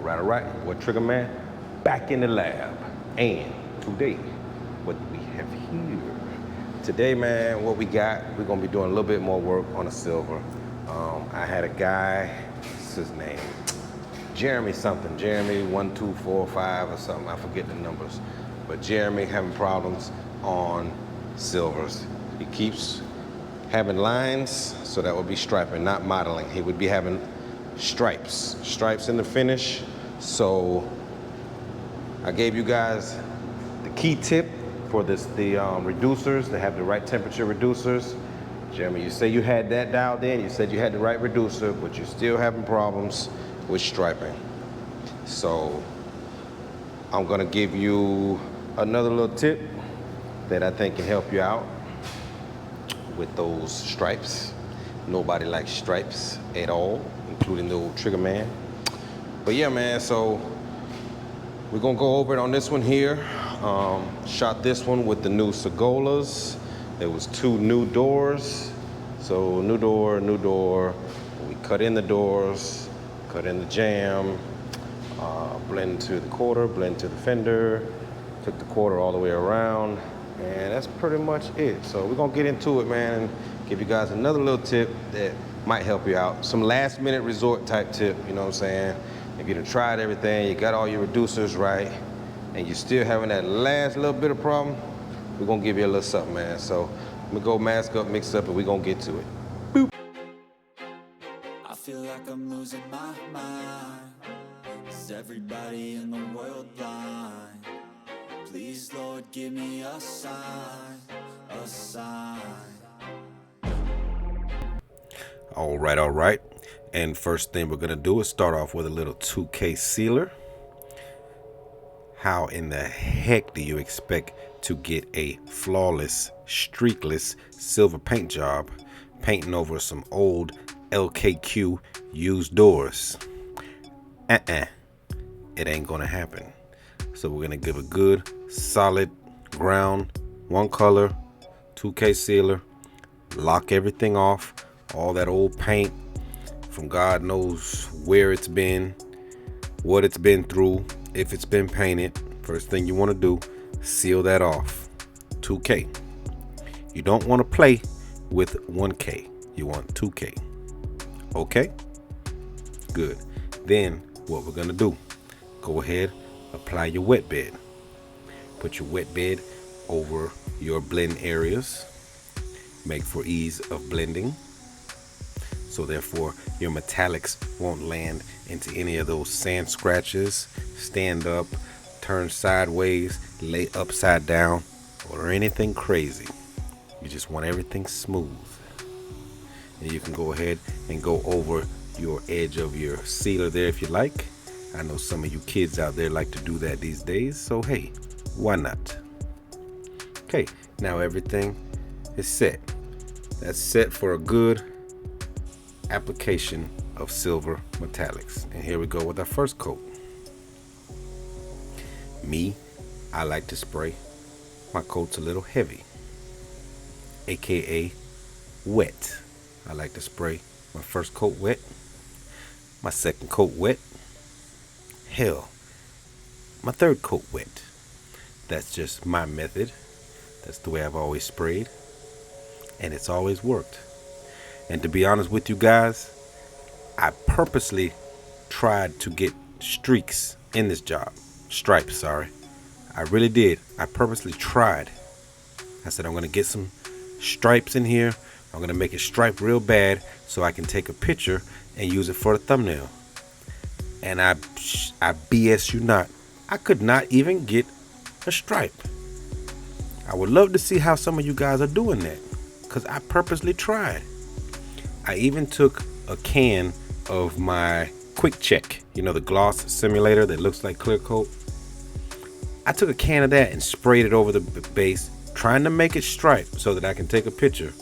All right. What Trigger Man? Back in the lab. And today, what we have here. Today, man, what we got, we're gonna be doing a little bit more work on the silver. I had a guy, what's his name? Jeremy something, Jeremy 1245 or something, I forget the numbers. But Jeremy having problems on silvers. He keeps having lines, so that would be striping, not modeling. He would be having stripes in the finish. So I gave you guys the key tip for the reducers, to have the right temperature reducers. Jeremy, you say you had that dialed in, you said you had the right reducer, but you're still having problems with striping. So I'm gonna give you another little tip that I think can help you out with those stripes. Nobody likes stripes at all, including the old Trigger Man. But yeah, man, so we're gonna go over it on this one here. Shot this one with the new Sagolas. There was 2 new doors. So new door. We cut in the doors, cut in the jamb, blend to the quarter, blend to the fender, took the quarter all the way around, and that's pretty much it. So we're gonna get into it, man, and give you guys another little tip that might help you out. Some last minute resort type tip, you know what I'm saying? If you done tried everything, you got all your reducers right, and you're still having that last little bit of problem, we're gonna give you a little something, man. So I'm gonna go mask up, mix up, and we're gonna get to it. Boop. I feel like I'm losing my mind. Is everybody in the world blind? Please, Lord, give me a sign, a sign. All right. And first thing we're gonna do is start off with a little 2K sealer. How in the heck do you expect to get a flawless, streakless silver paint job painting over some old LKQ used doors? It ain't gonna happen. So we're gonna give a good, solid ground, one color, 2K sealer, lock everything off, all that old paint from God knows where it's been, what it's been through, if it's been painted. First thing you want to do, seal that off. 2K. You don't want to play with 1K. You want 2K. Okay? Good. Then what we're going to do, go ahead, apply your wet bed. Put your wet bed over your blend areas. Make for ease of blending. So therefore, your metallics won't land into any of those sand scratches, stand up, turn sideways, lay upside down, or anything crazy. You just want everything smooth. And you can go ahead and go over your edge of your sealer there if you like. I know some of you kids out there like to do that these days, so hey, why not? Okay, now everything is set. That's set for a good application of silver metallics. And here we go with our first coat. I like to spray my coats a little heavy, aka wet. I like to spray my first coat wet, my second coat wet, hell, my third coat wet. That's just my method. That's the way I've always sprayed, and it's always worked. And to be honest with you guys, I purposely tried to get streaks in this job. Stripes, sorry. I really did. I purposely tried. I said, I'm going to get some stripes in here. I'm going to make it stripe real bad so I can take a picture and use it for a thumbnail. And I BS you not, I could not even get a stripe. I would love to see how some of you guys are doing that, because I purposely tried. I even took a can of my Quick Check, you know, the gloss simulator that looks like clear coat. I took a can of that and sprayed it over the base, trying to make it stripe so that I can take a picture.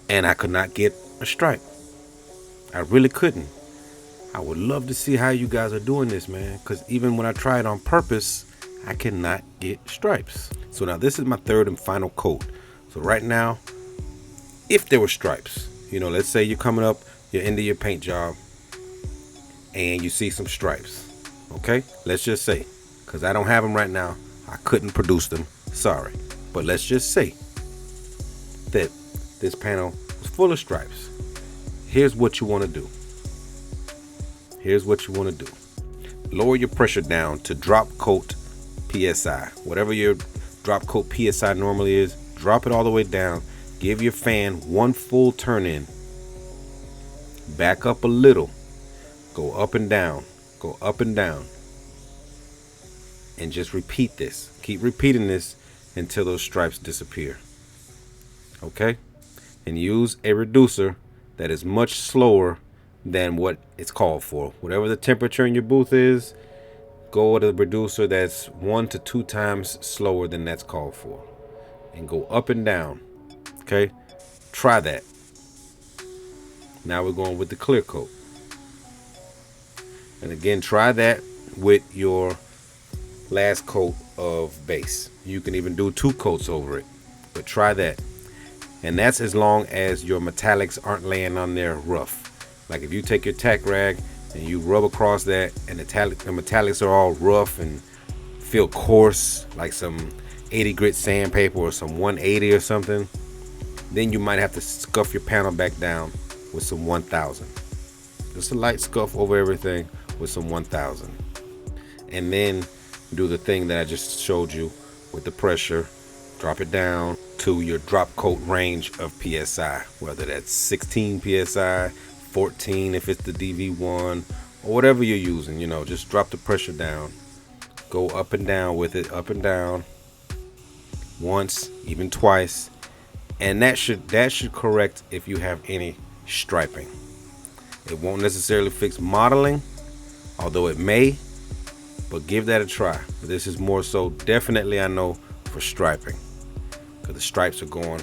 And I could not get a stripe. I really couldn't. I would love to see how you guys are doing this, man, because even when I try it on purpose, I cannot get stripes. So now this is my third and final coat. So right now, if there were stripes, you know, let's say you're coming up, you're into your paint job, and you see some stripes. Okay, let's just say, because I don't have them right now, I couldn't produce them, sorry, but let's just say that this panel was full of stripes. Here's what you want to do. Here's what you want to do. Lower your pressure down to drop coat PSI. Whatever your drop coat PSI normally is, drop it all the way down. Give your fan one full turn in. Back up a little. Go up and down. Go up and down. And just repeat this. Keep repeating this until those stripes disappear. Okay? And use a reducer that is much slower than what it's called for. Whatever the temperature in your booth is, go with a reducer that's 1 to 2 times slower than that's called for. And go up and down. Okay? Try that. Now we're going with the clear coat. And again, try that with your last coat of base. You can even do 2 coats over it, but try that. And that's as long as your metallics aren't laying on there rough. Like if you take your tack rag and you rub across that and the metallics are all rough and feel coarse, like some 80 grit sandpaper or some 180 or something, then you might have to scuff your panel back down with some 1000. Just a light scuff over everything with some 1000. And then do the thing that I just showed you with the pressure. Drop it down to your drop coat range of PSI, whether that's 16 PSI, 14 if it's the DV1, or whatever you're using. Just drop the pressure down. Go up and down with it, up and down. Once, even twice. And that should correct if you have any striping. It won't necessarily fix modeling, although it may, but give that a try. But this is more so definitely, I know, for striping, because the stripes are going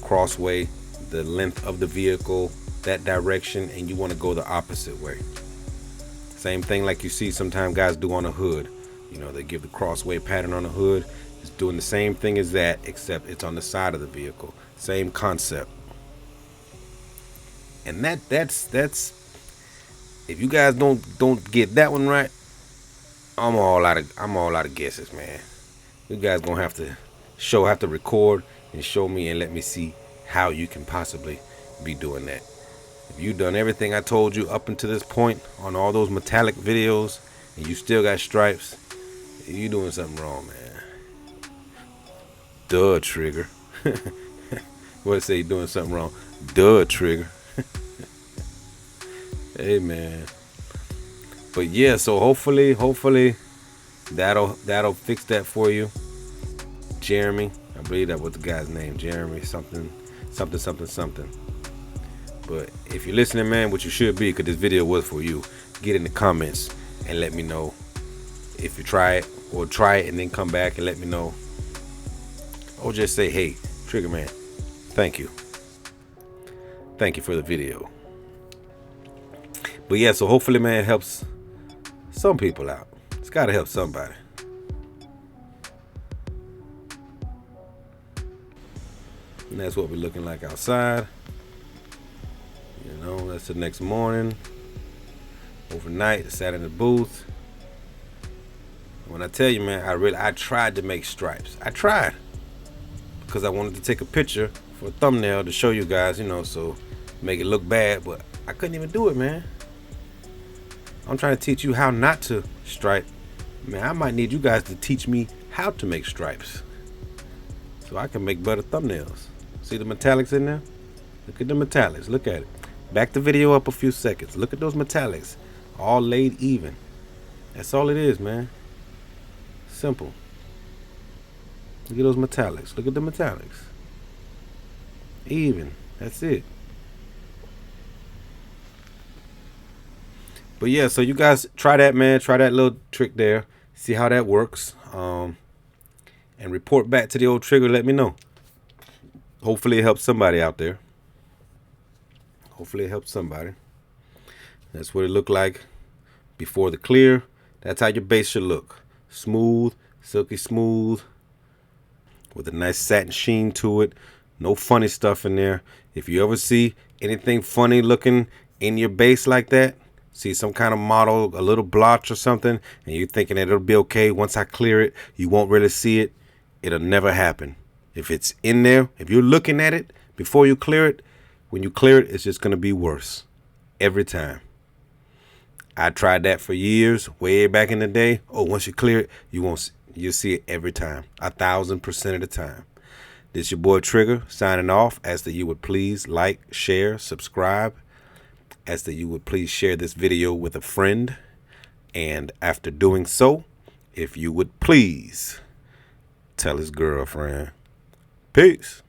crossway, the length of the vehicle, that direction, and you want to go the opposite way. Same thing like you see sometimes guys do on a hood. They give the crossway pattern on the hood. It's doing the same thing as that, except it's on the side of the vehicle. Same concept. And that's if you guys don't get that one right, I'm all out of guesses, man. You guys gonna have to record and show me and let me see how you can possibly be doing that. If you've done everything I told you up until this point on all those metallic videos and you still got stripes, you doing something wrong, man. Duh, Trigger. What say you doing something wrong? Duh, Trigger. Hey, man. But yeah, so hopefully that'll fix that for you. Jeremy, I believe that was the guy's name. Jeremy something. But if you're listening, man, which you should be, because this video was for you, get in the comments and let me know if you try it, or try it and then come back and let me know. Or just say, hey, Trigger Man, thank you for the video. But yeah, so hopefully, man, it helps some people out. It's got to help somebody. And that's what we're looking like outside. That's the next morning. Overnight, sat in the booth. When I tell you, man, I tried to make stripes. I tried. Because I wanted to take a picture for a thumbnail to show you guys, so make it look bad. But I couldn't even do it, man. I'm trying to teach you how not to stripe. Man, I might need you guys to teach me how to make stripes, so I can make better thumbnails. See the metallics in there? Look at the metallics. Look at it. Back the video up a few seconds. Look at those metallics. All laid even. That's all it is, man. Simple. Look at those metallics. Look at the metallics. Even. That's it. But yeah, so you guys try that, man. Try that little trick there. See how that works. And report back to the old Trigger. Let me know. Hopefully it helps somebody out there. Hopefully it helps somebody. That's what it looked like before the clear. That's how your base should look. Smooth, silky smooth, with a nice satin sheen to it. No funny stuff in there. If you ever see anything funny looking in your base like that, see some kind of model, a little blotch or something, and you're thinking that it'll be okay once I clear it, you won't really see it, it'll never happen. If it's in there, if you're looking at it before you clear it, when you clear it, it's just going to be worse every time. I tried that for years, way back in the day. Oh, once you clear it, you'll see it every time, 1,000% of the time. This your boy Trigger signing off. Ask that you would please like, share, subscribe. Ask that you would please share this video with a friend. And after doing so, if you would please tell his girlfriend. Peace.